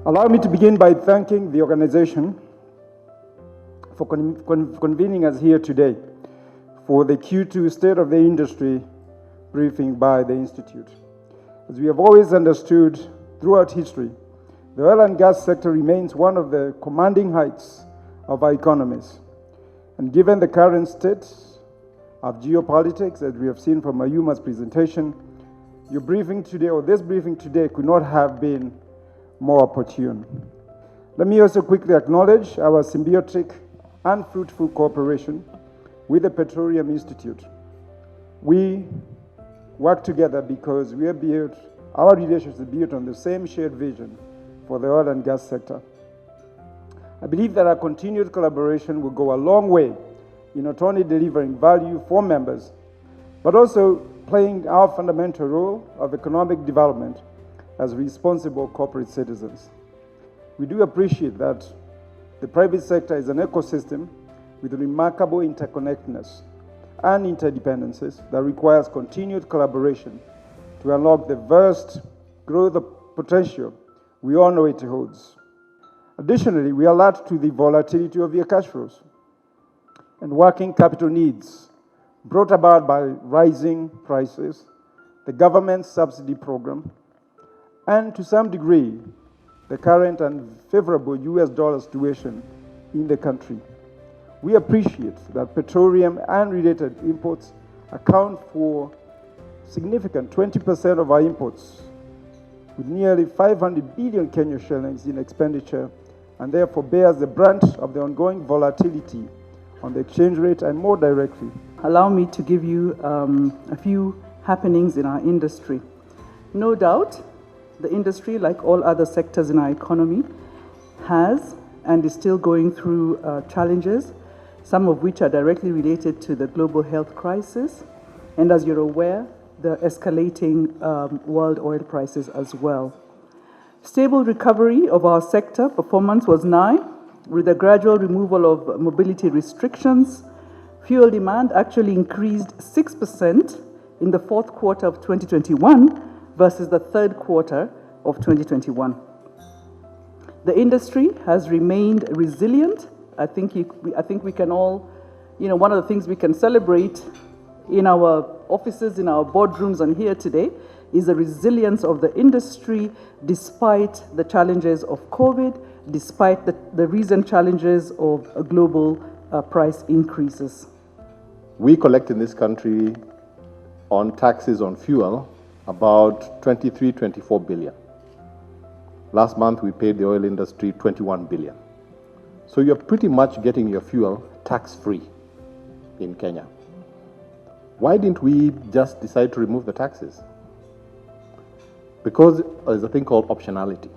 Allow me to begin by thanking the organization for convening us here today for the Q2 State of the Industry briefing by the Institute. As we have always understood throughout history, the oil and gas sector remains one of the commanding heights of our economies. And given the current state of geopolitics, as we have seen from Ayuma's presentation, your briefing today, or this briefing today, could not have been more opportune. Let me also quickly acknowledge our symbiotic and fruitful cooperation with the Petroleum Institute. We work together because we are built, our relationship is built on the same shared vision for the oil and gas sector. I believe that our continued collaboration will go a long way in not only delivering value for members, but also playing our fundamental role of economic development as responsible corporate citizens. We do appreciate that the private sector is an ecosystem with remarkable interconnectedness and interdependencies that requires continued collaboration to unlock the vast growth potential we all know it holds. Additionally, we are alert to the volatility of your cash flows and working capital needs brought about by rising prices, the government's subsidy program, and to some degree, the current unfavorable US dollar situation in the country. We appreciate that petroleum and related imports account for significant 20% of our imports, with nearly 500 billion Kenya shillings in expenditure, and therefore bears the brunt of the ongoing volatility on the exchange rate. And more directly, allow me to give you a few happenings in our industry. No doubt, the industry, like all other sectors in our economy, has and is still going through challenges, some of which are directly related to the global health crisis, and as you're aware, the escalating world oil prices as well. Stable recovery of our sector performance was nigh, with the gradual removal of mobility restrictions. Fuel demand actually increased 6% in the fourth quarter of 2021 versus the third quarter of 2021. The industry has remained resilient. I think we can all, one of the things we can celebrate in our offices, in our boardrooms, and here today is the resilience of the industry despite the challenges of COVID, despite the recent challenges of global price increases. We collect in this country on taxes on fuel about 24 billion. Last month we paid the oil industry 21 billion. So you're pretty much getting your fuel tax-free in Kenya. Why didn't we just decide to remove the taxes? Because there's a thing called optionality.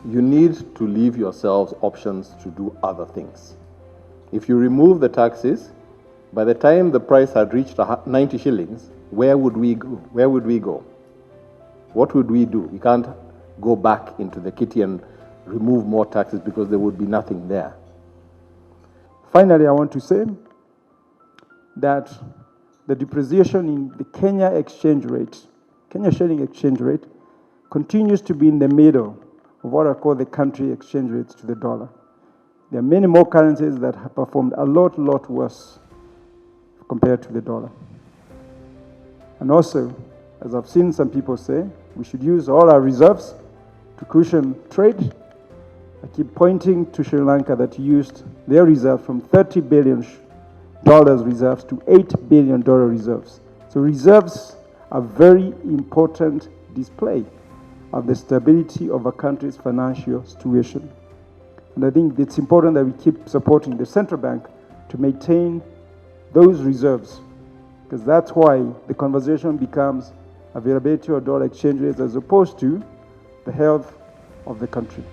You need to leave yourselves options to do other things. If you remove the taxes, by the time the price had reached 90 shillings, where would we go? Where would we go? What would we do? We can't go back into the kitty and remove more taxes because there would be nothing there. Finally, I want to say that the depreciation in the Kenya shilling exchange rate, continues to be in the middle of what are called the country exchange rates to the dollar. There are many more currencies that have performed a lot worse compared to the dollar. And also, as I've seen some people say, we should use all our reserves to cushion trade. I keep pointing to Sri Lanka that used their reserve from $30 billion reserves to $8 billion reserves. So reserves are very important display of the stability of a country's financial situation. And I think it's important that we keep supporting the central bank to maintain those reserves, because that's why the conversation becomes availability of dollar exchange rates as opposed to the health of the country.